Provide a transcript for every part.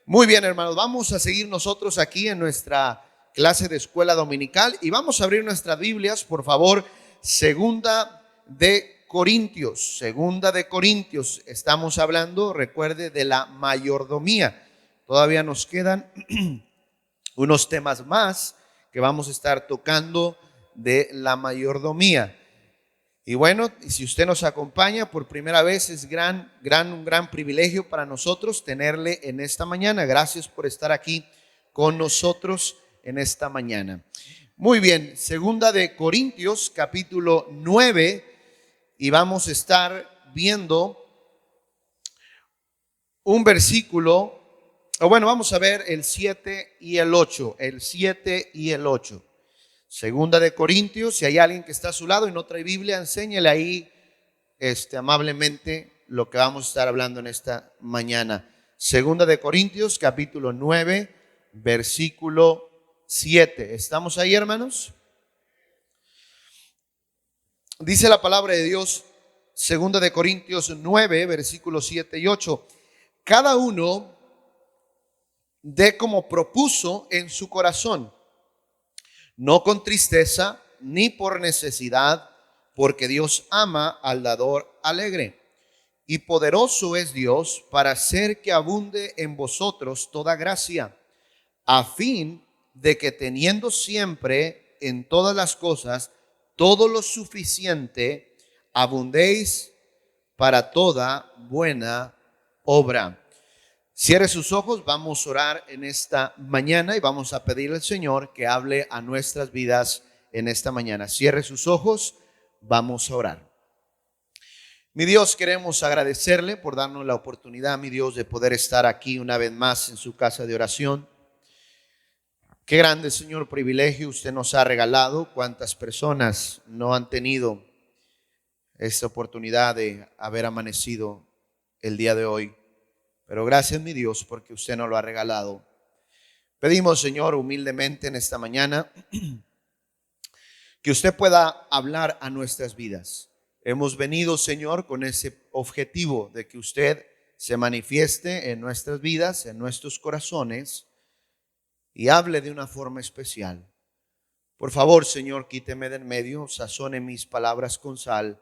Muy bien, hermanos, vamos a seguir nosotros aquí en nuestra clase de escuela dominical y vamos a abrir nuestras Biblias, por favor, Segunda de Corintios. Estamos hablando, recuerde, de la mayordomía. Todavía nos quedan unos temas más que vamos a estar tocando de la mayordomía. Y bueno, si usted nos acompaña por primera vez, es un gran privilegio para nosotros tenerle en esta mañana. Gracias por estar aquí con nosotros en esta mañana. Muy bien, Segunda de Corintios, capítulo 9, y vamos a estar viendo un versículo, vamos a ver el 7 y el 8, Segunda de Corintios. Si hay alguien que está a su lado y no trae Biblia, enséñele ahí amablemente lo que vamos a estar hablando en esta mañana. Segunda de Corintios, capítulo 9, versículo 7. ¿Estamos ahí, hermanos? Dice la palabra de Dios, Segunda de Corintios 9, versículos 7 y 8. Cada uno dé como propuso en su corazón, no con tristeza ni por necesidad, porque Dios ama al dador alegre. Y poderoso es Dios para hacer que abunde en vosotros toda gracia, a fin de que teniendo siempre en todas las cosas todo lo suficiente, abundéis para toda buena obra. Cierre sus ojos, vamos a orar en esta mañana y vamos a pedirle al Señor que hable a nuestras vidas en esta mañana. Cierre sus ojos, vamos a orar. Mi Dios, queremos agradecerle por darnos la oportunidad, mi Dios, de poder estar aquí una vez más en su casa de oración. Qué grande, Señor, privilegio usted nos ha regalado. Cuántas personas no han tenido esta oportunidad de haber amanecido el día de hoy. Pero gracias, mi Dios, porque usted nos lo ha regalado. Pedimos, Señor, humildemente en esta mañana, que usted pueda hablar a nuestras vidas. Hemos venido, Señor, con ese objetivo de que usted se manifieste en nuestras vidas, en nuestros corazones, y hable de una forma especial. Por favor, Señor, quíteme del medio, sazone mis palabras con sal.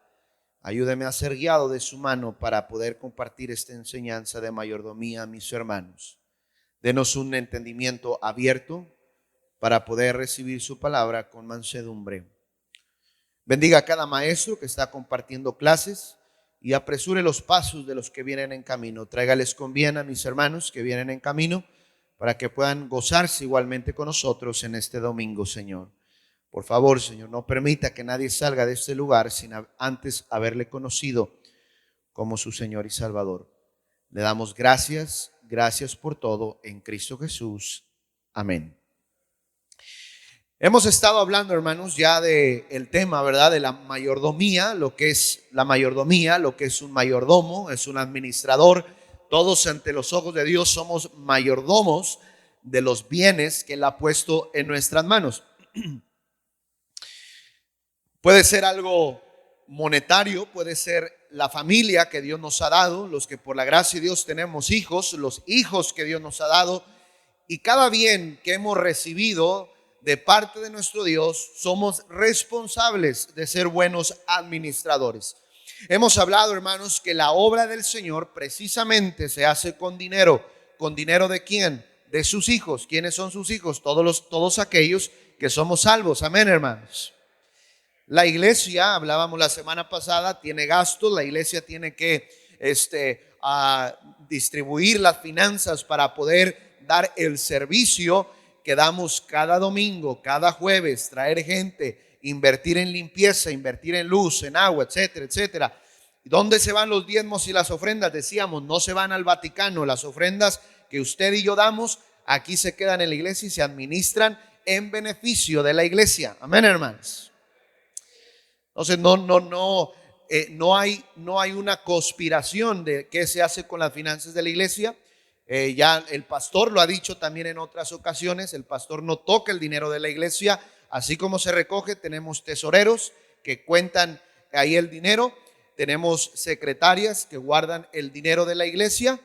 Ayúdeme a ser guiado de su mano para poder compartir esta enseñanza de mayordomía a mis hermanos. Denos un entendimiento abierto para poder recibir su palabra con mansedumbre. Bendiga a cada maestro que está compartiendo clases y apresure los pasos de los que vienen en camino. Tráigales con bien a mis hermanos que vienen en camino para que puedan gozarse igualmente con nosotros en este domingo, Señor. Por favor, Señor, no permita que nadie salga de este lugar sin antes haberle conocido como su Señor y Salvador. Le damos gracias por todo en Cristo Jesús. Amén. Hemos estado hablando, hermanos, ya del tema, ¿verdad? De la mayordomía, lo que es la mayordomía, lo que es un mayordomo, es un administrador. Todos ante los ojos de Dios somos mayordomos de los bienes que Él ha puesto en nuestras manos. Puede ser algo monetario, puede ser la familia que Dios nos ha dado, los que por la gracia de Dios tenemos hijos, los hijos que Dios nos ha dado, y cada bien que hemos recibido de parte de nuestro Dios, somos responsables de ser buenos administradores. Hemos hablado, hermanos, que la obra del Señor precisamente se hace con dinero. ¿Con dinero de quién? De sus hijos. ¿Quiénes son sus hijos? Todos aquellos que somos salvos. Amén, hermanos. La iglesia, hablábamos la semana pasada, tiene gastos. La iglesia tiene que distribuir las finanzas para poder dar el servicio que damos cada domingo, cada jueves, traer gente, invertir en limpieza, invertir en luz, en agua, etcétera, etcétera. ¿Dónde se van los diezmos y las ofrendas? Decíamos, no se van al Vaticano. Las ofrendas que usted y yo damos, aquí se quedan en la iglesia y se administran en beneficio de la iglesia. Amén, hermanos. Entonces no hay una conspiración de qué se hace con las finanzas de la iglesia. Ya el pastor lo ha dicho también en otras ocasiones. El pastor no toca el dinero de la iglesia. Así como se recoge, tenemos tesoreros que cuentan ahí el dinero. Tenemos secretarias que guardan el dinero de la iglesia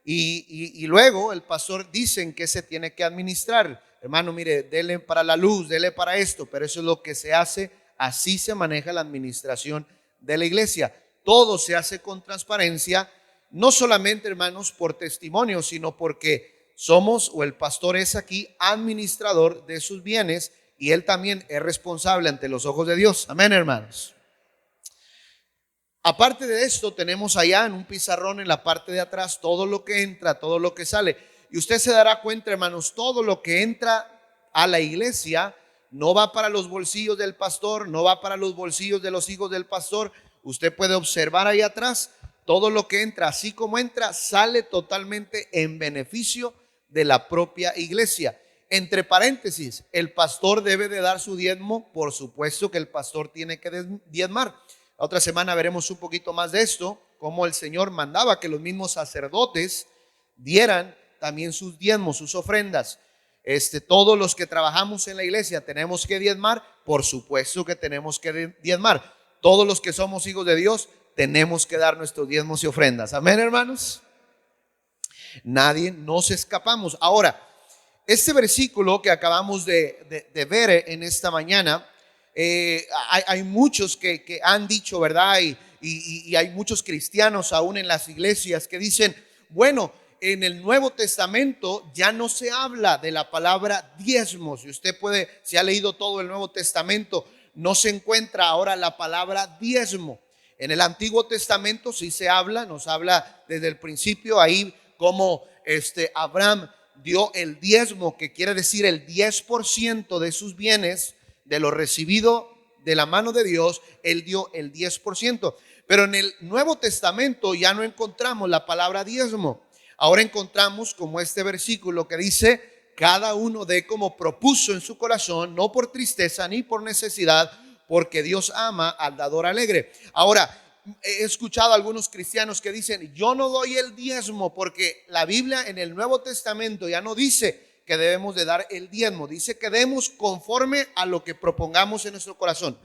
y luego el pastor dice en qué se tiene que administrar. Hermano, mire, dele para la luz, dele para esto, pero eso es lo que se hace, así se maneja la administración de la iglesia. Todo se hace con transparencia, no solamente, hermanos, por testimonio, sino porque somos, o el pastor es aquí administrador de sus bienes y él también es responsable ante los ojos de Dios. Amén, hermanos. Aparte de esto, tenemos allá en un pizarrón en la parte de atrás todo lo que entra, todo lo que sale. Y usted se dará cuenta, hermanos, todo lo que entra a la iglesia no va para los bolsillos del pastor, no va para los bolsillos de los hijos del pastor. Usted puede observar ahí atrás, todo lo que entra, así como entra, sale totalmente en beneficio de la propia iglesia. Entre paréntesis, el pastor debe de dar su diezmo, por supuesto que el pastor tiene que diezmar. La otra semana veremos un poquito más de esto, cómo el Señor mandaba que los mismos sacerdotes dieran también sus diezmos, sus ofrendas. Todos los que trabajamos en la iglesia tenemos que diezmar, por supuesto que tenemos que diezmar. Todos los que somos hijos de Dios tenemos que dar nuestros diezmos y ofrendas. Amén, hermanos. Nadie nos escapamos. Ahora, este versículo que acabamos de ver en esta mañana, hay muchos que han dicho, ¿verdad? Y hay muchos cristianos aún en las iglesias que dicen, bueno, en el Nuevo Testamento ya no se habla de la palabra diezmos. Si usted si ha leído todo el Nuevo Testamento, no se encuentra ahora la palabra diezmo. En el Antiguo Testamento sí se habla, nos habla desde el principio ahí como Abraham dio el diezmo, que quiere decir el 10% de sus bienes, de lo recibido de la mano de Dios, él dio el 10%. Pero en el Nuevo Testamento ya no encontramos la palabra diezmo. Ahora encontramos como este versículo que dice, cada uno dé como propuso en su corazón, no por tristeza ni por necesidad, porque Dios ama al dador alegre. Ahora, he escuchado a algunos cristianos que dicen, yo no doy el diezmo porque la Biblia en el Nuevo Testamento ya no dice que debemos de dar el diezmo, dice que demos conforme a lo que propongamos en nuestro corazón.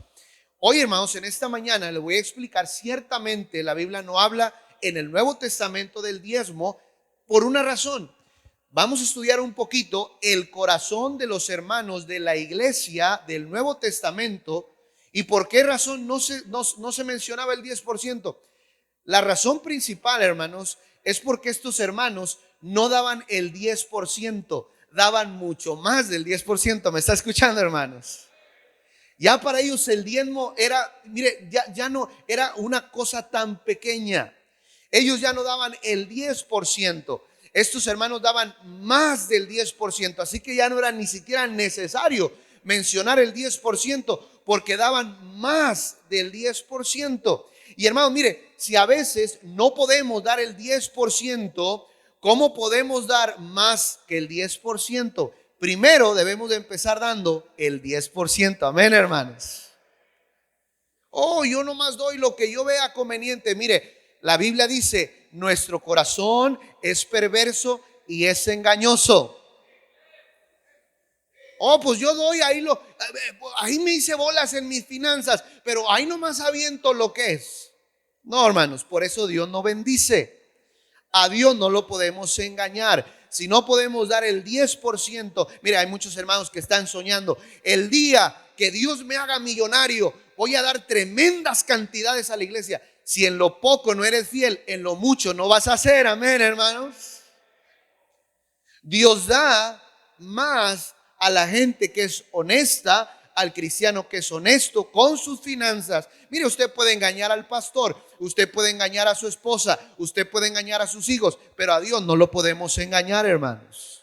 Hoy, hermanos, en esta mañana les voy a explicar, ciertamente la Biblia no habla en el Nuevo Testamento del diezmo por una razón. Vamos a estudiar un poquito el corazón de los hermanos de la iglesia del Nuevo Testamento y por qué razón no se mencionaba el 10%. La razón principal, hermanos, es porque estos hermanos no daban el 10%, daban mucho más del 10%. ¿Me está escuchando, hermanos? Ya para ellos el diezmo era, mire, ya no era una cosa tan pequeña. Ellos ya no daban el 10%. Estos hermanos daban más del 10%. Así que ya no era ni siquiera necesario mencionar el 10%, porque daban más del 10%. Y hermanos, mire, si a veces no podemos dar el 10%, ¿cómo podemos dar más que el 10%? Primero debemos de empezar dando el 10%. Amén, hermanos. Oh, yo nomás doy lo que yo vea conveniente. Mire, la Biblia dice, nuestro corazón es perverso y es engañoso. Oh, pues yo doy ahí me hice bolas en mis finanzas, pero ahí nomás aviento lo que es. No, hermanos, por eso Dios no bendice. A Dios no lo podemos engañar. Si no podemos dar el 10%, mira, hay muchos hermanos que están soñando, el día que Dios me haga millonario, voy a dar tremendas cantidades a la iglesia. Si en lo poco no eres fiel, en lo mucho no vas a hacer. Amén, hermanos. Dios da más a la gente que es honesta, al cristiano que es honesto con sus finanzas. Mire, usted puede engañar al pastor, usted puede engañar a su esposa, usted puede engañar a sus hijos, pero a Dios no lo podemos engañar, hermanos.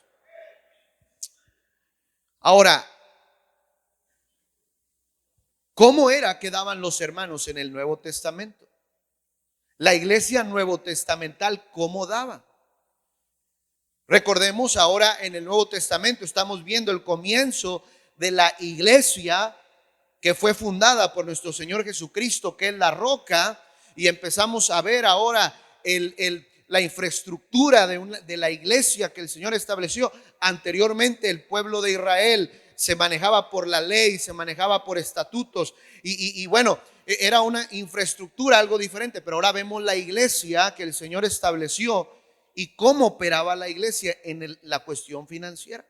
Ahora, ¿cómo era que daban los hermanos en el Nuevo Testamento? La iglesia nuevo testamental, ¿cómo daba? Recordemos ahora en el Nuevo Testamento estamos viendo el comienzo de la iglesia que fue fundada por nuestro Señor Jesucristo, que es la roca, y empezamos a ver ahora la infraestructura de la iglesia que el Señor estableció. Anteriormente el pueblo de Israel se manejaba por la ley, se manejaba por estatutos y bueno, era una infraestructura algo diferente, pero ahora vemos la iglesia que el Señor estableció. y cómo operaba la iglesia en la cuestión financiera.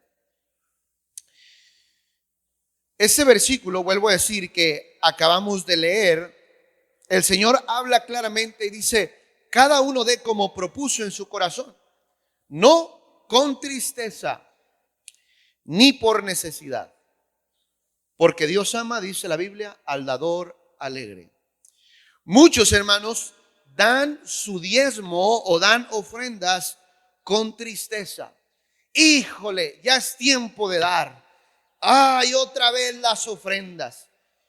Ese versículo, vuelvo a decir, que acabamos de leer, el Señor habla claramente y dice: cada uno dé como propuso en su corazón, no con tristeza ni por necesidad, porque Dios ama, dice la Biblia, al dador alegre. Muchos hermanos dan su diezmo o dan ofrendas con tristeza. Híjole, ya es tiempo de dar. Ay, otra vez las ofrendas.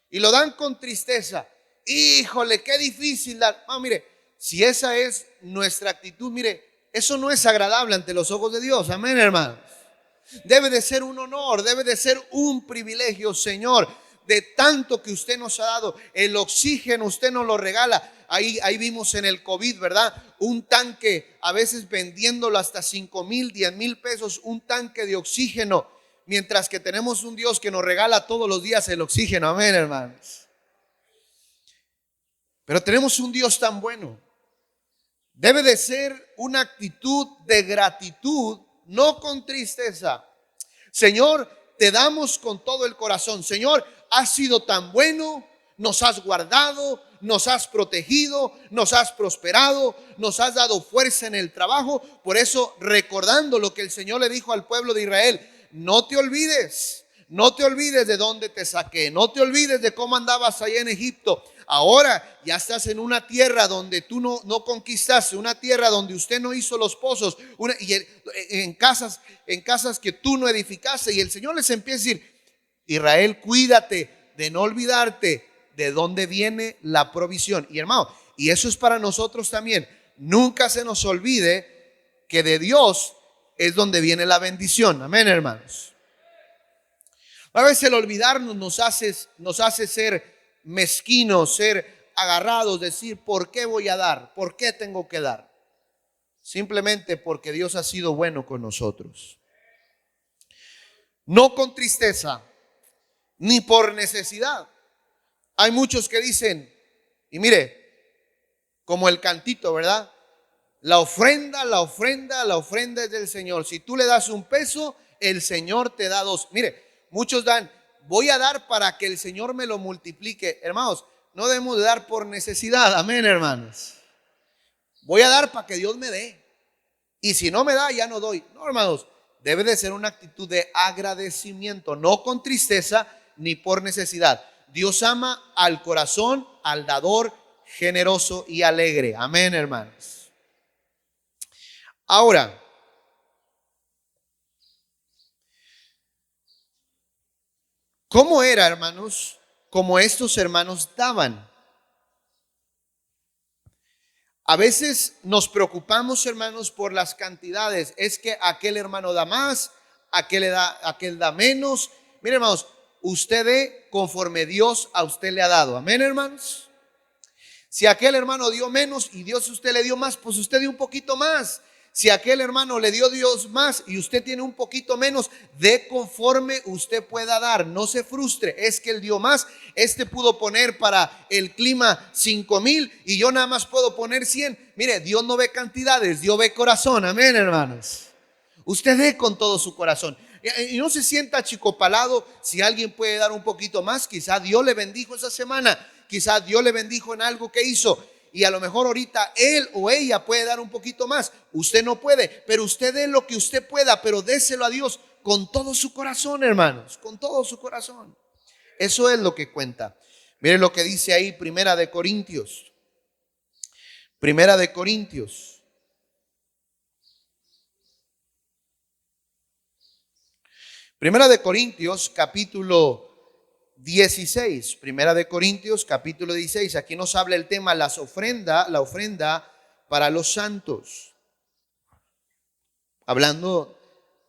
Y lo dan con tristeza. Híjole, qué difícil dar. Mire, si esa es nuestra actitud, mire, eso no es agradable ante los ojos de Dios. Amén, hermanos. Debe de ser un honor, debe de ser un privilegio, Señor, de tanto que usted nos ha dado. El oxígeno usted nos lo regala. Ahí vimos en el COVID, ¿verdad? Un tanque, a veces vendiéndolo hasta 5,000, 10,000 pesos, un tanque de oxígeno. Mientras que tenemos un Dios que nos regala todos los días el oxígeno. Amén, hermanos. Pero tenemos un Dios tan bueno. Debe de ser una actitud de gratitud, no con tristeza. Señor, te damos con todo el corazón. Señor, has sido tan bueno, nos has guardado, nos has protegido, nos has prosperado, nos has dado fuerza en el trabajo. Por eso, recordando lo que el Señor le dijo al pueblo de Israel: no te olvides de dónde te saqué, no te olvides de cómo andabas allá en Egipto. Ahora ya estás en una tierra donde tú no conquistaste, una tierra donde usted no hizo los pozos, en casas que tú no edificaste. Y el Señor les empieza a decir: Israel, cuídate de no olvidarte de dónde viene la provisión. Y hermano, y eso es para nosotros también. Nunca se nos olvide que de Dios es donde viene la bendición. Amén, hermanos. A veces el olvidarnos nos hace ser mezquinos, ser agarrados, decir: ¿por qué voy a dar? ¿Por qué tengo que dar? Simplemente porque Dios ha sido bueno con nosotros. No con tristeza, ni por necesidad. Hay muchos que dicen, y mire, como el cantito, ¿verdad? La ofrenda es del Señor. Si tú le das $1, el Señor te da 2. Mire, muchos dan: voy a dar para que el Señor me lo multiplique. Hermanos, no debemos de dar por necesidad. Amén, hermanos. Voy a dar para que Dios me dé. Y si no me da, ya no doy. No, hermanos, debe de ser una actitud de agradecimiento, no con tristeza ni por necesidad. Dios ama al corazón, al dador generoso y alegre. Amén, hermanos. Ahora, ¿cómo era, hermanos, como estos hermanos daban? A veces nos preocupamos, hermanos, por las cantidades. Es que aquel hermano da más, aquel da menos. Miren, hermanos, usted dé conforme Dios a usted le ha dado. Amén, hermanos. Si aquel hermano dio menos y Dios a usted le dio más, pues usted dio un poquito más. Si aquel hermano le dio Dios más y usted tiene un poquito menos, dé conforme usted pueda dar. No se frustre. Es que él dio más. Este pudo poner para el clima 5,000 y yo nada más puedo poner 100. Mire, Dios no ve cantidades, Dios ve corazón. Amén, hermanos. Usted dé con todo su corazón. Y no se sienta achicopalado si alguien puede dar un poquito más. Quizá Dios le bendijo esa semana. Quizá Dios le bendijo en algo que hizo. Y a lo mejor ahorita él o ella puede dar un poquito más. Usted no puede, pero usted dé lo que usted pueda, pero déselo a Dios con todo su corazón, hermanos, con todo su corazón. Eso es lo que cuenta. Mire lo que dice ahí, Primera de Corintios. Primera de Corintios. Primera de Corintios, capítulo 16. Primera de Corintios, capítulo 16. Aquí nos habla el tema la ofrenda para los santos. Hablando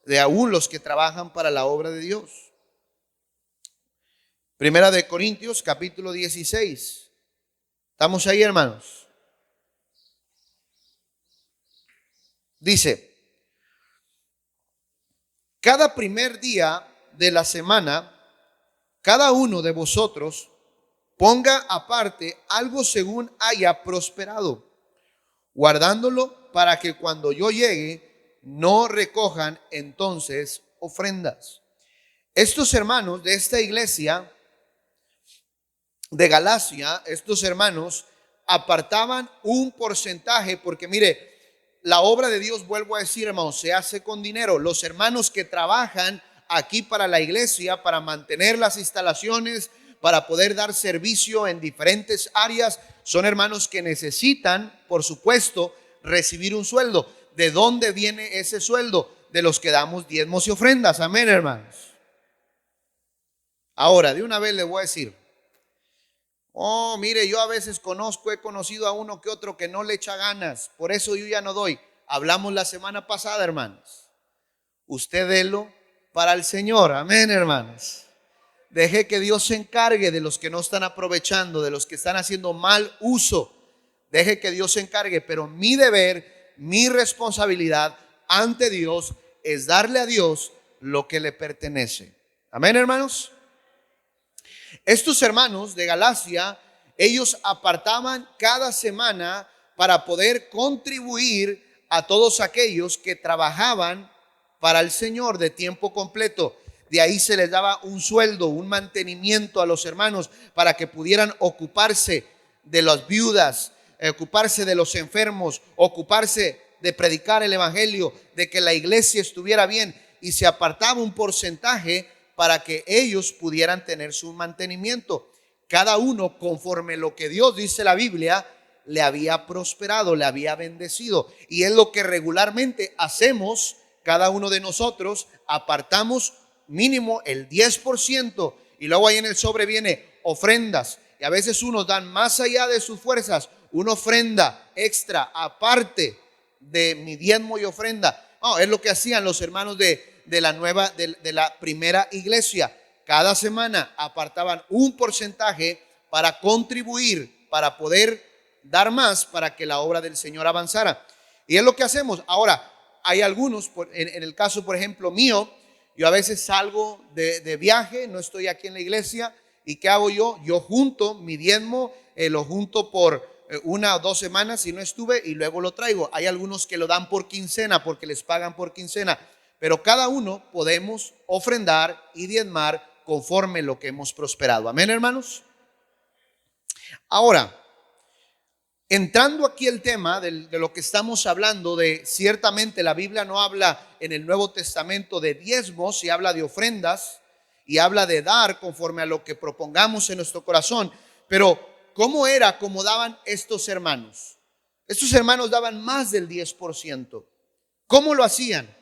de aún los que trabajan para la obra de Dios. Primera de Corintios, capítulo 16. ¿Estamos ahí, hermanos? Dice: cada primer día de la semana, cada uno de vosotros ponga aparte algo según haya prosperado, guardándolo para que cuando yo llegue no recojan entonces ofrendas. Estos hermanos de esta iglesia de Galacia, estos hermanos apartaban un porcentaje, porque mire, la obra de Dios, vuelvo a decir, hermanos, se hace con dinero. Los hermanos que trabajan aquí para la iglesia, para mantener las instalaciones, para poder dar servicio en diferentes áreas, son hermanos que necesitan, por supuesto, recibir un sueldo. ¿De dónde viene ese sueldo? De los que damos diezmos y ofrendas. Amén, hermanos. Ahora, de una vez les voy a decir, oh, mire, yo a veces he conocido a uno que otro que no le echa ganas, por eso yo ya no doy. Hablamos la semana pasada, hermanos. Usted délo para el Señor. Amén, hermanos. Deje que Dios se encargue de los que no están aprovechando, de los que están haciendo mal uso. Deje que Dios se encargue, pero mi deber, mi responsabilidad ante Dios es darle a Dios lo que le pertenece. Amén, hermanos. Estos hermanos de Galacia, ellos apartaban cada semana para poder contribuir a todos aquellos que trabajaban para el Señor de tiempo completo. De ahí se les daba un sueldo, un mantenimiento a los hermanos para que pudieran ocuparse de las viudas, ocuparse de los enfermos, ocuparse de predicar el evangelio, de que la iglesia estuviera bien, y se apartaba un porcentaje para que ellos pudieran tener su mantenimiento. Cada uno conforme lo que Dios, dice la Biblia, le había prosperado, le había bendecido. Y es lo que regularmente hacemos cada uno de nosotros. Apartamos mínimo el 10%, y luego ahí en el sobre viene ofrendas. Y a veces unos dan más allá de sus fuerzas, una ofrenda extra aparte de mi diezmo y ofrenda. Es lo que hacían los hermanos de la primera iglesia. Cada semana apartaban un porcentaje para contribuir, para poder dar más, para que la obra del Señor avanzara. Y es lo que hacemos. Ahora, hay algunos, en el caso por ejemplo mío, yo a veces salgo de viaje, no estoy aquí en la iglesia, y ¿qué hago yo? Yo junto mi diezmo, lo junto por 1 o 2 semanas si no estuve, y luego lo traigo. Hay algunos que lo dan por quincena porque les pagan por quincena, pero cada uno podemos ofrendar y diezmar conforme lo que hemos prosperado. Amén, hermanos. Ahora, entrando aquí el tema de lo que estamos hablando, de ciertamente la Biblia no habla en el Nuevo Testamento de diezmos, y habla de ofrendas y habla de dar conforme a lo que propongamos en nuestro corazón. Pero ¿cómo era cómo daban estos hermanos? Estos hermanos daban más del 10%. ¿Cómo lo hacían?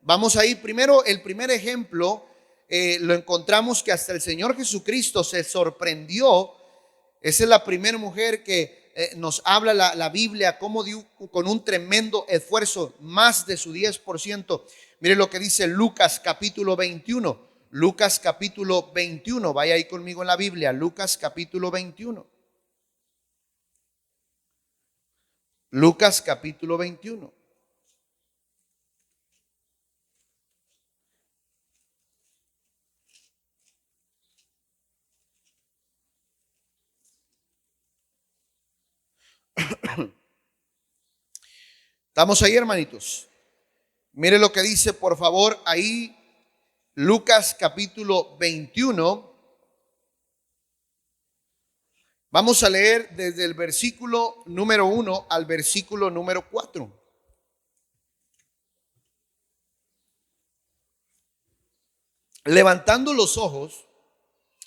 Vamos a ir primero, el primer ejemplo lo encontramos que hasta el Señor Jesucristo se sorprendió. Esa es la primera mujer que nos habla la Biblia, cómo dio con un tremendo esfuerzo más de su 10%. Mire lo que dice Lucas capítulo 21. Lucas capítulo 21. Vaya ahí conmigo en la Biblia. Lucas capítulo 21. Lucas capítulo 21. ¿Estamos ahí, hermanitos? Mire lo que dice, por favor, ahí Lucas capítulo 21. Vamos a leer desde el versículo número 1 al versículo número 4. Levantando los ojos,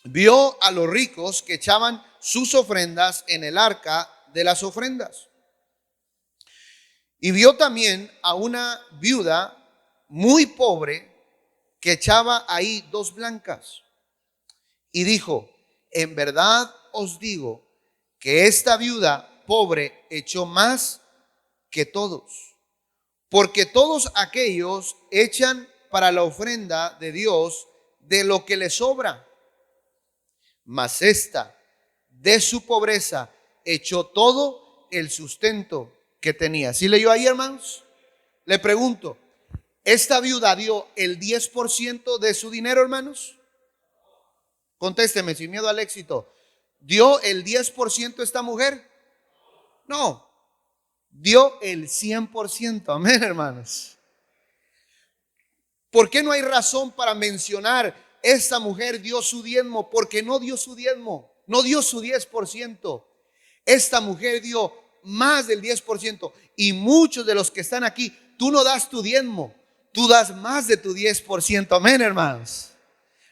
vio a los ricos que echaban sus ofrendas en el arca de las ofrendas. Y vio también a una viuda muy pobre que echaba ahí 2 blancas. Y dijo: en verdad os digo que esta viuda pobre echó más que todos, porque todos aquellos echan para la ofrenda de Dios de lo que les sobra, mas esta de su pobreza echó todo el sustento que tenía. ¿Sí leyó ahí, hermanos? Le pregunto, ¿esta viuda dio el 10% de su dinero, hermanos? Contésteme sin miedo al éxito. ¿Dio el 10% esta mujer? No. dio el 100%. Amén, hermanos. ¿Por qué no hay razón para mencionar esta mujer dio su diezmo? Porque no dio su diezmo, no dio su 10%. Esta mujer dio más del 10%. Y muchos de los que están aquí, tú no das tu diezmo, tú das más de tu 10%. Amén, hermanos.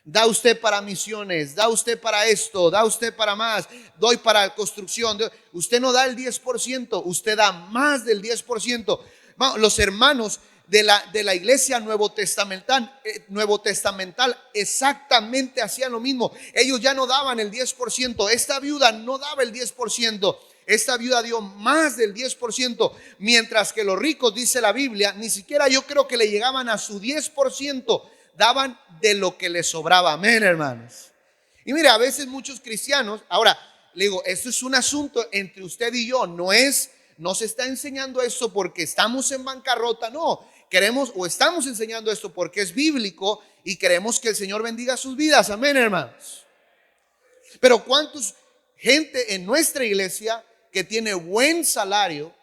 Da usted para misiones, da usted para esto, da usted para más, doy para construcción. Usted no da el 10%, usted da más del 10%. Los hermanos de la iglesia nuevo testamental exactamente hacían lo mismo. Ellos ya no daban el 10%. Esta viuda no daba el 10%. Esta viuda dio más del 10%, mientras que los ricos, dice la Biblia, ni siquiera yo creo que le llegaban a su 10%. Daban de lo que les sobraba. Amén, hermanos. Y mire, a veces muchos cristianos, ahora le digo, esto es un asunto entre usted y yo. No se está enseñando esto porque estamos en bancarrota. No, queremos o estamos enseñando esto porque es bíblico y queremos que el Señor bendiga sus vidas. Amén, hermanos. Pero ¿cuántos gente en nuestra iglesia que tiene buen salario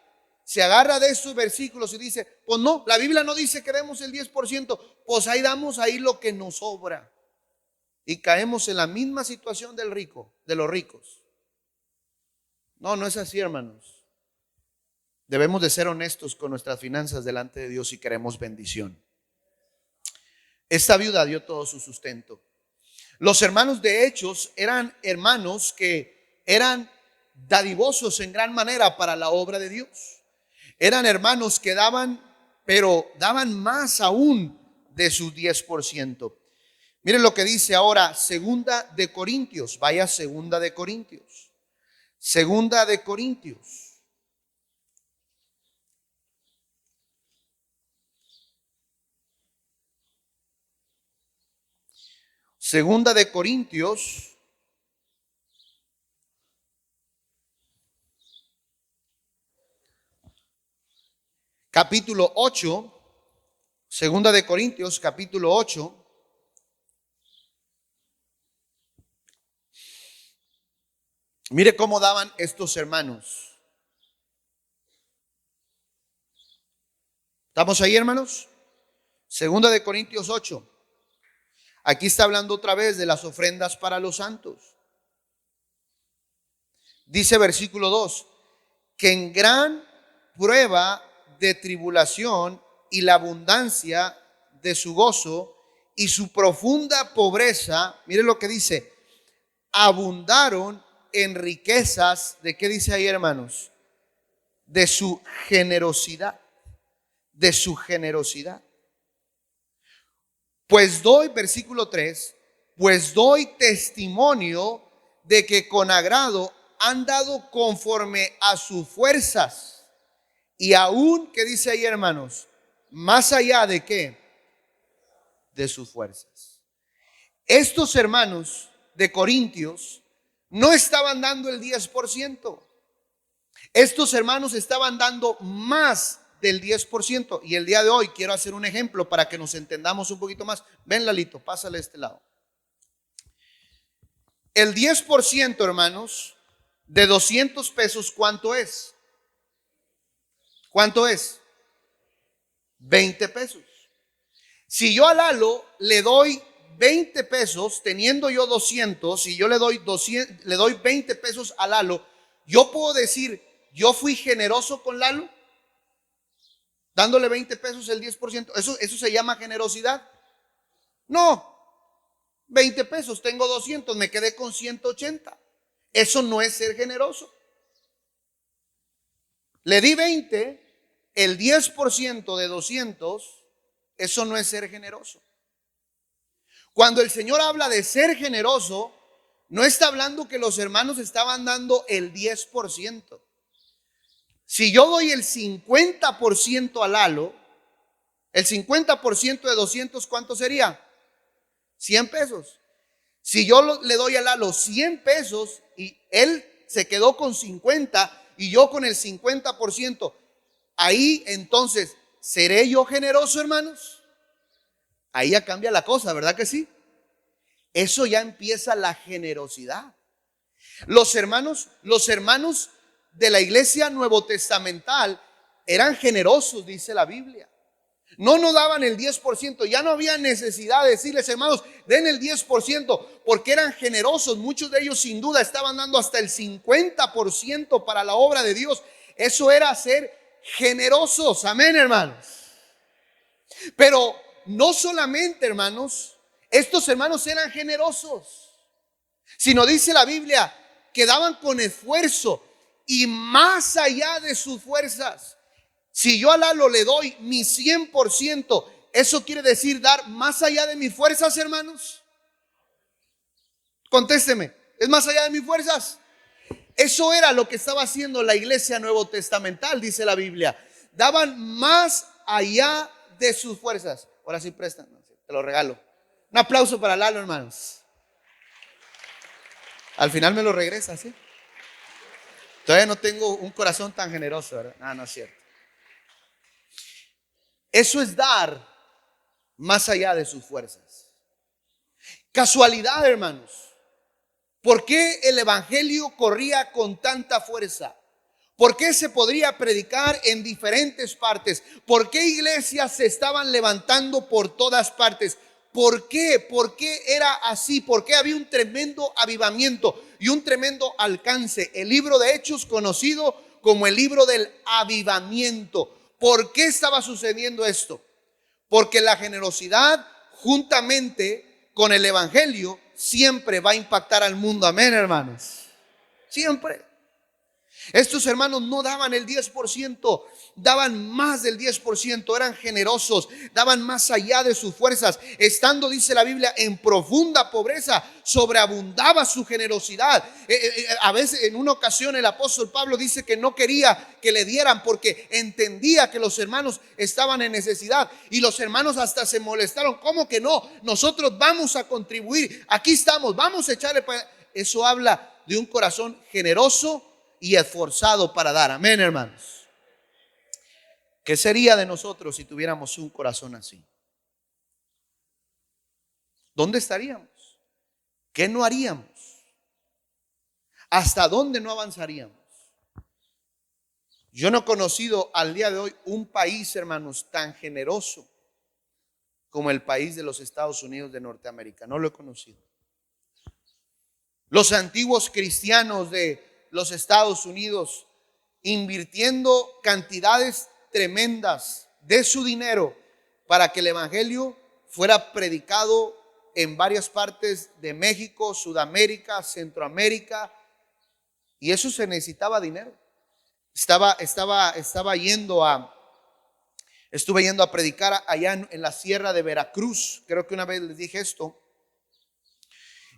se agarra de estos versículos y dice, pues no, la Biblia no dice que demos el 10%, pues ahí damos ahí lo que nos sobra? Y caemos en la misma situación del rico, de los ricos. No, no es así, hermanos. Debemos de ser honestos con nuestras finanzas delante de Dios si queremos bendición. Esta viuda dio todo su sustento. Los hermanos de Hechos eran hermanos que eran dadivosos en gran manera para la obra de Dios. Eran hermanos que daban, pero daban más aún de su 10%. Miren lo que dice ahora Segunda de Corintios. Vaya Segunda de Corintios. Segunda de Corintios. Segunda de Corintios. Capítulo 8, Segunda de Corintios, capítulo 8. Mire cómo daban estos hermanos. ¿Estamos ahí, hermanos? Segunda de Corintios 8. Aquí está hablando otra vez de las ofrendas para los santos. Dice versículo 2, que en gran prueba de tribulación y la abundancia de su gozo y su profunda pobreza, mire lo que dice, abundaron en riquezas. ¿De qué dice ahí, hermanos? De su generosidad, de su generosidad. Pues doy, versículo 3, pues doy testimonio de que con agrado han dado conforme a sus fuerzas. Y aún, ¿qué dice ahí, hermanos? Más allá de qué? De sus fuerzas. Estos hermanos de Corintios no estaban dando el 10%. Estos hermanos estaban dando más del 10%. Y el día de hoy quiero hacer un ejemplo para que nos entendamos un poquito más. Ven, Lalito, pásale a este lado. El 10%, hermanos, de 200 pesos, ¿cuánto es? ¿Cuánto es? 20 pesos. Si yo a Lalo le doy 20 pesos, teniendo yo 200, y yo le doy 20 pesos a Lalo, yo puedo decir, yo fui generoso con Lalo, dándole 20 pesos, el 10%. ¿Eso se llama generosidad? No. 20 pesos, tengo 200, me quedé con 180. Eso no es ser generoso. Le di 20, el 10% de 200, eso no es ser generoso. Cuando el Señor habla de ser generoso, no está hablando que los hermanos estaban dando el 10%. Si yo doy el 50% a Lalo, el 50% de 200, ¿cuánto sería? 100 pesos. Si yo le doy a Lalo 100 pesos y él se quedó con 50 y yo con el 50%, ahí entonces, ¿seré yo generoso, hermanos? Ahí ya cambia la cosa, ¿verdad que sí? Eso ya empieza la generosidad. Los hermanos de la iglesia nuevo testamental eran generosos, dice la Biblia. No daban el 10%, ya no había necesidad de decirles, hermanos, den el 10%, porque eran generosos. Muchos de ellos sin duda estaban dando hasta el 50% para la obra de Dios. Eso era ser generosos, amén, hermanos. Pero no solamente, hermanos, estos hermanos eran generosos, sino dice la Biblia que daban con esfuerzo y más allá de sus fuerzas. Si yo a Lalo le doy mi 100%, ¿eso quiere decir dar más allá de mis fuerzas, hermanos? Contésteme, ¿es más allá de mis fuerzas? Eso era lo que estaba haciendo la iglesia nuevo testamental, dice la Biblia. Daban más allá de sus fuerzas. Ahora sí prestan, te lo regalo. Un aplauso para Lalo, hermanos. Al final me lo regresa, ¿sí? Todavía no tengo un corazón tan generoso, ¿verdad? No es cierto. Eso es dar más allá de sus fuerzas. Casualidad, hermanos. ¿Por qué el evangelio corría con tanta fuerza? ¿Por qué se podría predicar en diferentes partes? ¿Por qué iglesias se estaban levantando por todas partes? ¿Por qué? ¿Por qué era así? ¿Por qué había un tremendo avivamiento y un tremendo alcance? El libro de Hechos, conocido como el libro del avivamiento. ¿Por qué estaba sucediendo esto? Porque la generosidad, juntamente con el evangelio, siempre va a impactar al mundo. Amén, hermanos. Siempre. Estos hermanos no daban el 10%, daban más del 10%, eran generosos, daban más allá de sus fuerzas. Estando, dice la Biblia, en profunda pobreza, sobreabundaba su generosidad. A veces, en una ocasión, el apóstol Pablo dice que no quería que le dieran porque entendía que los hermanos estaban en necesidad. Y los hermanos hasta se molestaron. ¿Cómo que no? Nosotros vamos a contribuir. Aquí estamos, vamos a echarle para... Eso habla de un corazón generoso y esforzado para dar. Amén, hermanos. ¿Qué sería de nosotros si tuviéramos un corazón así? ¿Dónde estaríamos? ¿Qué no haríamos? ¿Hasta dónde no avanzaríamos? Yo no he conocido al día de hoy un país, hermanos, tan generoso como el país de los Estados Unidos de Norteamérica. No lo he conocido. Los antiguos cristianos de los Estados Unidos invirtiendo cantidades tremendas de su dinero para que el evangelio fuera predicado en varias partes de México, Sudamérica, Centroamérica, y eso se necesitaba dinero. Estuve yendo a predicar allá en la sierra de Veracruz. Creo que una vez les dije esto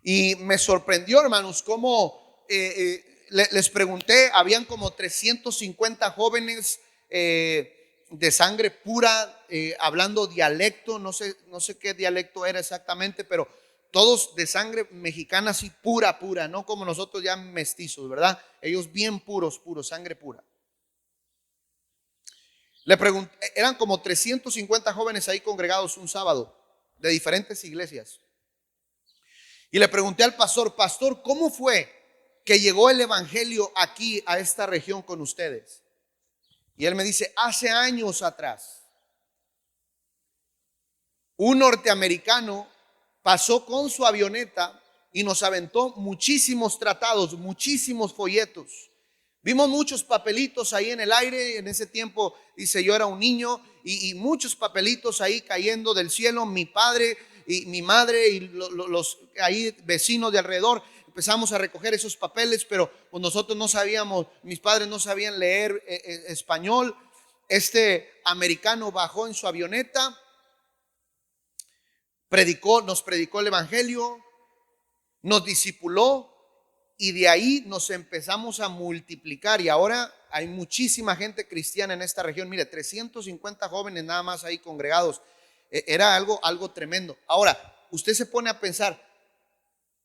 y me sorprendió, hermanos, cómo les pregunté, habían como 350 jóvenes de sangre pura, hablando dialecto, no sé qué dialecto era exactamente, pero todos de sangre mexicana así pura, no como nosotros ya mestizos, ¿verdad? Ellos bien puros, sangre pura. Le pregunté, eran como 350 jóvenes ahí congregados un sábado de diferentes iglesias. Y le pregunté al pastor, ¿cómo fue que llegó el evangelio aquí a esta región con ustedes? Y él me dice, hace años atrás, un norteamericano pasó con su avioneta y nos aventó muchísimos tratados, muchísimos folletos. Vimos muchos papelitos ahí en el aire. En ese tiempo, dice, yo era un niño y muchos papelitos ahí cayendo del cielo. Mi padre y mi madre y los ahí vecinos de alrededor empezamos a recoger esos papeles, pero pues nosotros no sabíamos, mis padres no sabían leer español. Este americano bajó en su avioneta, nos predicó el evangelio, nos discipuló y de ahí nos empezamos a multiplicar y ahora hay muchísima gente cristiana en esta región. Mire, 350 jóvenes nada más ahí congregados. Era algo tremendo. Ahora, usted se pone a pensar,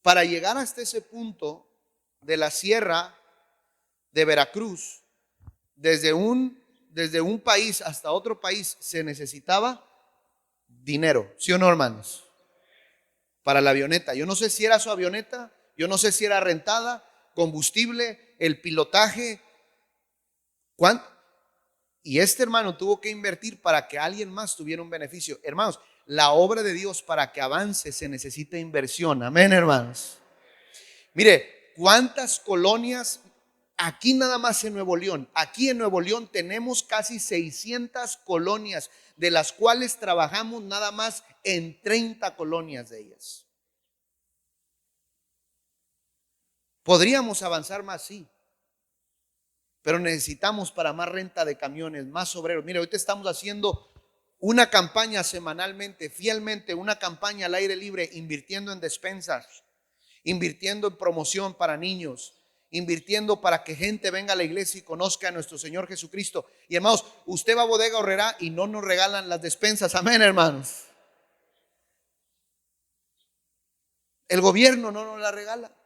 para llegar hasta ese punto de la sierra de Veracruz, desde un país hasta otro país, se necesitaba dinero, ¿sí o no, hermanos? Para la avioneta. Yo no sé si era su avioneta, yo no sé si era rentada, combustible, el pilotaje, ¿Cuánto? Y este hermano tuvo que invertir para que alguien más tuviera un beneficio. Hermanos, la obra de Dios para que avance se necesita inversión. Amén, hermanos. Mire, ¿cuántas colonias? Aquí nada más en Nuevo León. Aquí en Nuevo León tenemos casi 600 colonias, de las cuales trabajamos nada más en 30 colonias de ellas. Podríamos avanzar más, sí, pero necesitamos para más renta de camiones, más obreros. Mire, ahorita estamos haciendo una campaña semanalmente, fielmente, una campaña al aire libre, invirtiendo en despensas, invirtiendo en promoción para niños, invirtiendo para que gente venga a la iglesia y conozca a nuestro Señor Jesucristo. Y hermanos, usted va a Bodega Aurrerá y no nos regalan las despensas. Amén, hermanos. El gobierno no nos la regala.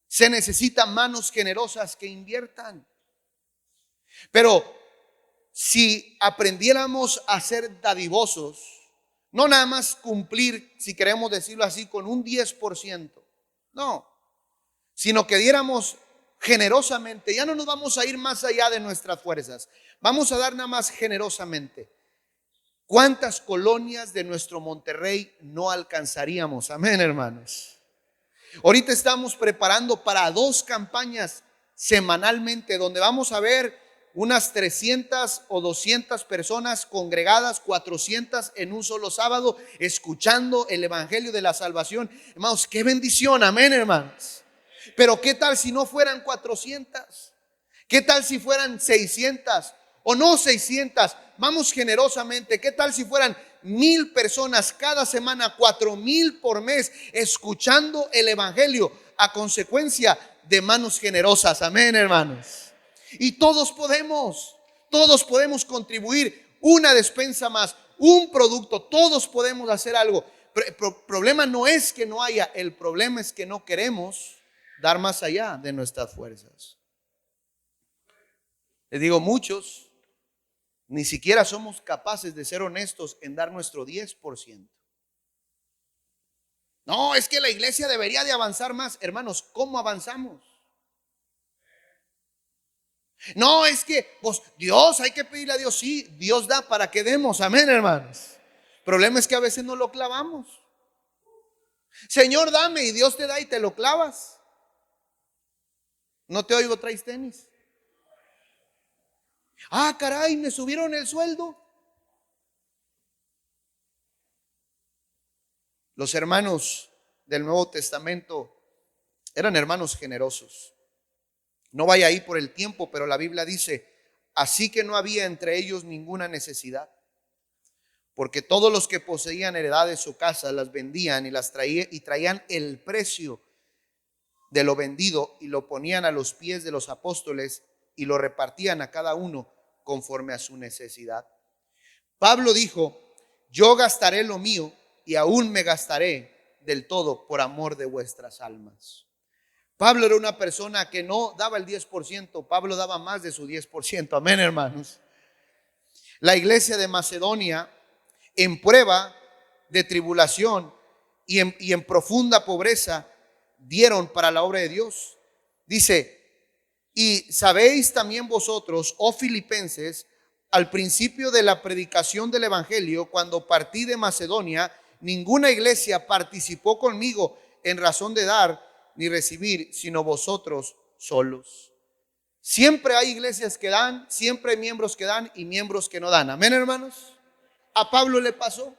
Se necesitan manos generosas que inviertan. Pero si aprendiéramos a ser dadivosos, no nada más cumplir, si queremos decirlo así, con un 10%, no, sino que diéramos generosamente, ya no nos vamos a ir más allá de nuestras fuerzas, vamos a dar nada más generosamente. ¿Cuántas colonias de nuestro Monterrey no alcanzaríamos? Amén, hermanos. Ahorita estamos preparando para 2 campañas semanalmente, donde vamos a ver unas 300 o 200 personas congregadas, 400 en un solo sábado, escuchando el evangelio de la salvación. Hermanos, qué bendición, amén, hermanos. Pero ¿qué tal si no fueran 400? ¿Qué tal si fueran 600? O no 600, vamos generosamente. ¿Qué tal si fueran 1000 personas cada semana, 4000 por mes, escuchando el evangelio a consecuencia de manos generosas? Amén, hermanos. Y todos podemos contribuir una despensa más, un producto, todos podemos hacer algo. El problema no es que no haya, el problema es que no queremos dar más allá de nuestras fuerzas. Les digo, muchos ni siquiera somos capaces de ser honestos en dar nuestro 10%. No, es que la iglesia debería de avanzar más. Hermanos, ¿cómo avanzamos? No, es que pues, Dios, hay que pedirle a Dios. Sí, Dios da para que demos. Amén, hermanos. El problema es que a veces no lo clavamos. Señor, dame, y Dios te da y te lo clavas. No te oigo, traes tenis. Ah, caray, me subieron el sueldo. Los hermanos del Nuevo Testamento eran hermanos generosos. No vaya ahí por el tiempo, pero la Biblia dice, así que no había entre ellos ninguna necesidad, porque todos los que poseían heredades o casas las vendían y las traían el precio de lo vendido y lo ponían a los pies de los apóstoles y lo repartían a cada uno conforme a su necesidad. Pablo dijo, yo gastaré lo mío y aún me gastaré del todo por amor de vuestras almas. Pablo era una persona que no daba el 10%, Pablo daba más de su 10%. Amén, hermanos. La iglesia de Macedonia, en prueba de tribulación y en profunda pobreza, dieron para la obra de Dios. Dice, y sabéis también vosotros, oh filipenses, al principio de la predicación del evangelio, cuando partí de Macedonia, ninguna iglesia participó conmigo en razón de dar ni recibir, sino vosotros solos. Siempre hay iglesias que dan, siempre hay miembros que dan y miembros que no dan. Amén, hermanos. A Pablo le pasó,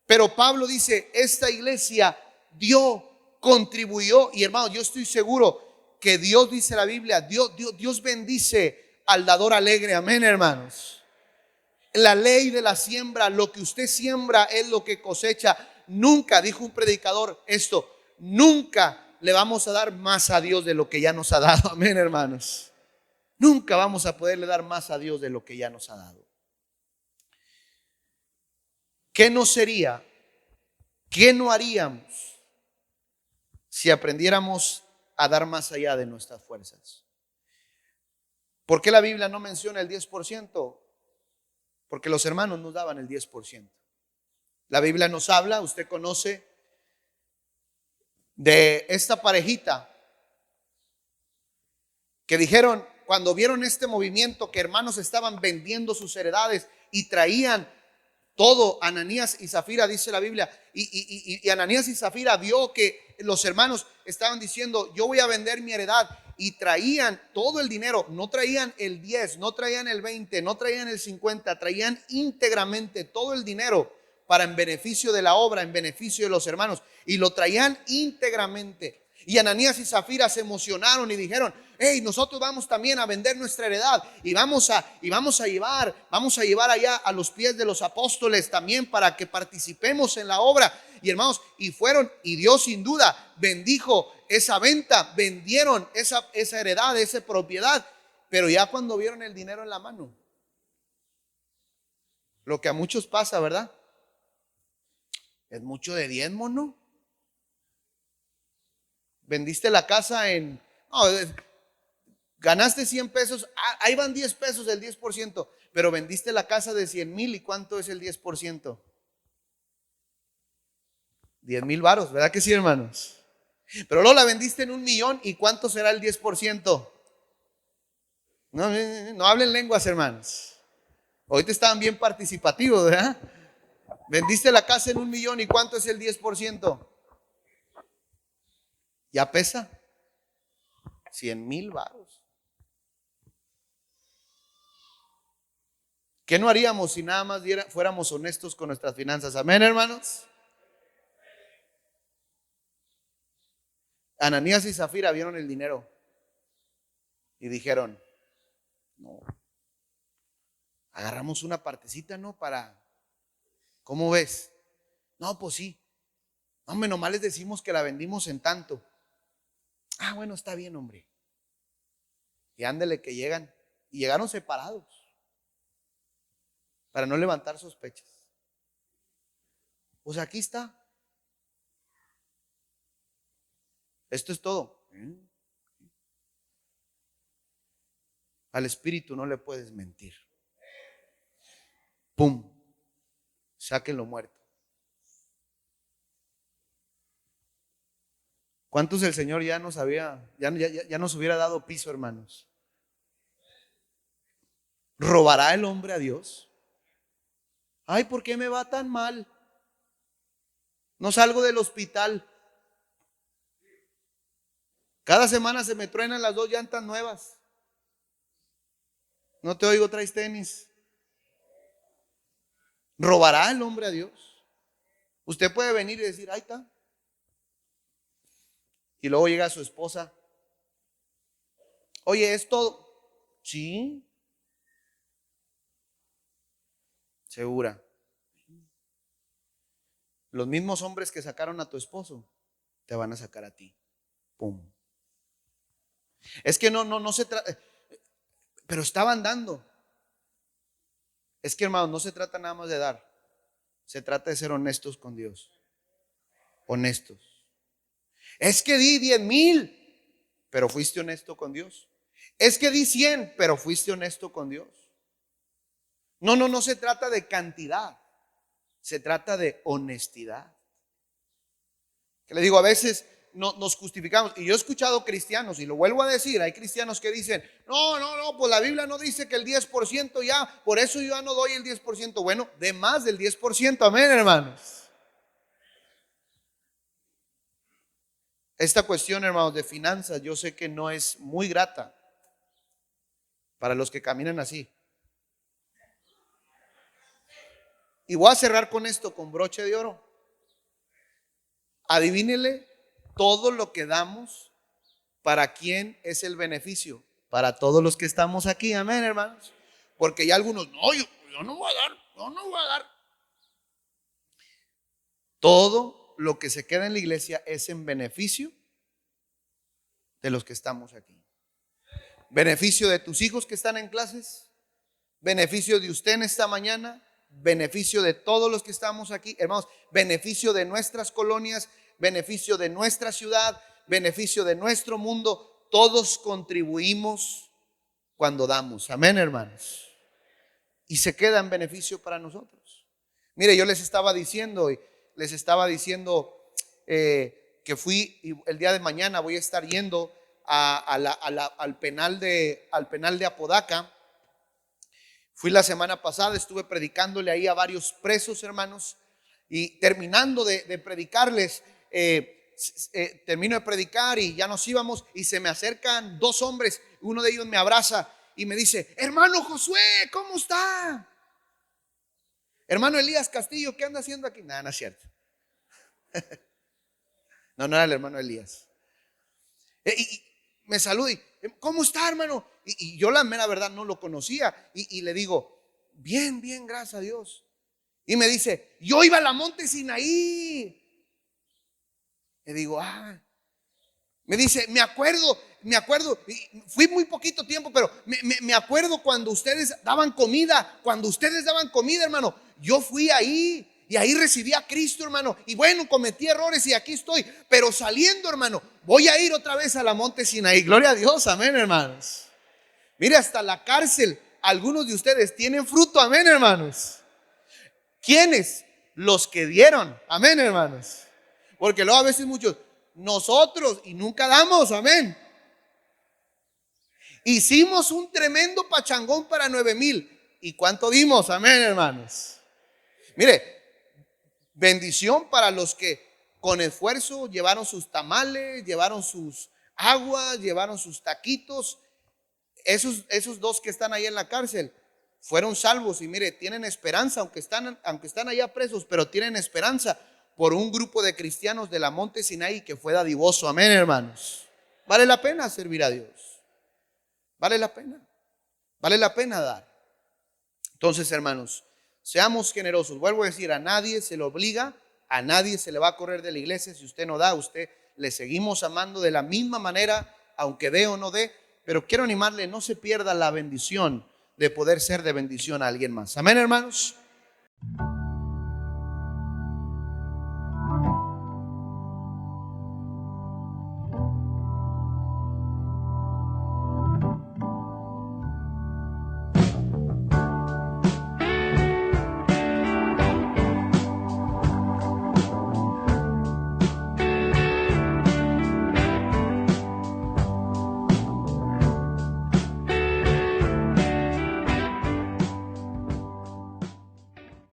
pero Pablo dice, esta iglesia dio, contribuyó, y hermanos, yo estoy seguro que Dios, dice la Biblia, Dios bendice al dador alegre. Amén, hermanos. La ley de la siembra, lo que usted siembra es lo que cosecha. Nunca, dijo un predicador esto, nunca le vamos a dar más a Dios de lo que ya nos ha dado. Amén, hermanos. Nunca vamos a poderle dar más a Dios de lo que ya nos ha dado. ¿Qué no sería? ¿Qué no haríamos si aprendiéramos a dar más allá de nuestras fuerzas? ¿Por qué la Biblia no menciona el 10%? Porque los hermanos nos daban el 10%. La Biblia nos habla, usted conoce de esta parejita que dijeron, cuando vieron este movimiento que hermanos estaban vendiendo sus heredades y traían todo, Ananías y Zafira, dice la Biblia, y Ananías y Zafira vio que los hermanos estaban diciendo: yo voy a vender mi heredad, y traían todo el dinero. No traían el 10, no traían el 20, no traían el 50, traían íntegramente todo el dinero para en beneficio de la obra, en beneficio de los hermanos, y lo traían íntegramente. Y Ananías y Zafira se emocionaron y dijeron: hey, nosotros vamos también a vender nuestra heredad y vamos a llevar allá a los pies de los apóstoles también para que participemos en la obra. Y hermanos, y fueron, y Dios sin duda bendijo esa venta, vendieron esa heredad, esa propiedad. Pero ya cuando vieron el dinero en la mano, lo que a muchos pasa, ¿verdad? Es mucho de diezmo, ¿no? Vendiste la casa ganaste 100 pesos, ahí van 10 pesos, el 10%, pero vendiste la casa de 100,000, ¿y cuánto es el 10%? 10,000 varos, ¿verdad que sí, hermanos? Pero luego la vendiste en 1,000,000, ¿y cuánto será el 10%? No hablen lenguas, hermanos. Ahorita estaban bien participativos, ¿verdad? Vendiste la casa en 1,000,000, ¿y cuánto es el 10%? Ya pesa 100,000 varos. ¿Qué no haríamos si nada más fuéramos honestos con nuestras finanzas? Amén, hermanos. Ananías y Zafira vieron el dinero y dijeron: no, agarramos una partecita, ¿no? ¿Cómo ves? No, pues sí. Hombre, nomás les decimos que la vendimos en tanto. Ah, bueno, está bien, hombre. Y ándele que llegan. Y llegaron separados para no levantar sospechas. Pues aquí está. Esto es todo. Al espíritu no le puedes mentir. Pum. Sáquenlo muerto. ¿Cuántos el Señor ya nos hubiera dado piso, hermanos? ¿Robará el hombre a Dios? Ay, ¿por qué me va tan mal? No salgo del hospital. Cada semana se me truenan las 2 llantas nuevas. No te oigo, traes tenis. ¿Robará el hombre a Dios? Usted puede venir y decir: ahí está. Y luego llega su esposa: oye, ¿es todo? Sí. Segura. Los mismos hombres que sacaron a tu esposo te van a sacar a ti. Pum. Es que no se trata, pero estaban dando. Es que, hermanos, no se trata nada más de dar. Se trata de ser honestos con Dios. Honestos. Es que di 10,000, pero fuiste honesto con Dios. Es que di 100, pero fuiste honesto con Dios. No se trata de cantidad. Se trata de honestidad. Que le digo, a veces nos justificamos. Y yo he escuchado cristianos, y lo vuelvo a decir, hay cristianos que dicen: no, pues la Biblia no dice que el 10% ya, por eso yo ya no doy el 10%. Bueno, de más del 10%, amén, hermanos. Esta cuestión, hermanos, de finanzas, yo sé que no es muy grata para los que caminan así. Y voy a cerrar con esto, con broche de oro. Adivínele todo lo que damos, ¿para quién es el beneficio? Para todos los que estamos aquí, amén, hermanos. Porque ya algunos: no, yo no voy a dar, yo no voy a dar. Todo lo que se queda en la iglesia es en beneficio de los que estamos aquí. Beneficio de tus hijos que están en clases, beneficio de usted en esta mañana, beneficio de todos los que estamos aquí, hermanos, beneficio de nuestras colonias, beneficio de nuestra ciudad, beneficio de nuestro mundo. Todos contribuimos cuando damos, amén, hermanos. Y se queda en beneficio para nosotros. Mire, yo les estaba diciendo que fui, y el día de mañana voy a estar yendo al penal de Apodaca. Fui la semana pasada, estuve predicándole ahí a varios presos, hermanos, y terminando de predicarles, termino de predicar y ya nos íbamos y se me acercan dos hombres. Uno de ellos me abraza y me dice: hermano Josué, ¿cómo está? Hermano Elías Castillo, ¿qué anda haciendo aquí? Nada, no es cierto. No era el hermano Elías. Y me saluda y: ¿cómo está, hermano? Y yo la mera verdad no lo conocía y le digo: bien, bien, gracias a Dios. Y me dice: yo iba a la Monte Sinaí. Le digo: me dice: me acuerdo, fui muy poquito tiempo, pero me acuerdo cuando ustedes daban comida, hermano. Yo fui ahí y ahí recibí a Cristo, hermano. Y bueno, cometí errores y aquí estoy, pero saliendo, hermano, voy a ir otra vez a la Monte Sinaí. Gloria a Dios, amén, hermanos. Mire, hasta la cárcel algunos de ustedes tienen fruto, amén, hermanos. ¿Quiénes? Los que dieron, amén, hermanos. Porque luego a veces muchos: nosotros, y nunca damos, amén. Hicimos un tremendo pachangón para 9,000. ¿Y cuánto dimos? Amén, hermanos. Mire, bendición para los que con esfuerzo llevaron sus tamales, llevaron sus aguas, llevaron sus taquitos. Esos dos que están ahí en la cárcel fueron salvos y mire, tienen esperanza, aunque están allá presos, pero tienen esperanza por un grupo de cristianos de la Monte Sinaí que fue dadivoso. Amén, hermanos. Vale la pena servir a Dios. Vale la pena dar. Entonces, hermanos, seamos generosos. Vuelvo a decir, a nadie se le obliga, a nadie se le va a correr de la iglesia. Si usted no da, usted le seguimos amando de la misma manera, aunque dé o no dé. Pero quiero animarle: no se pierda la bendición de poder ser de bendición a alguien más. Amén, hermanos.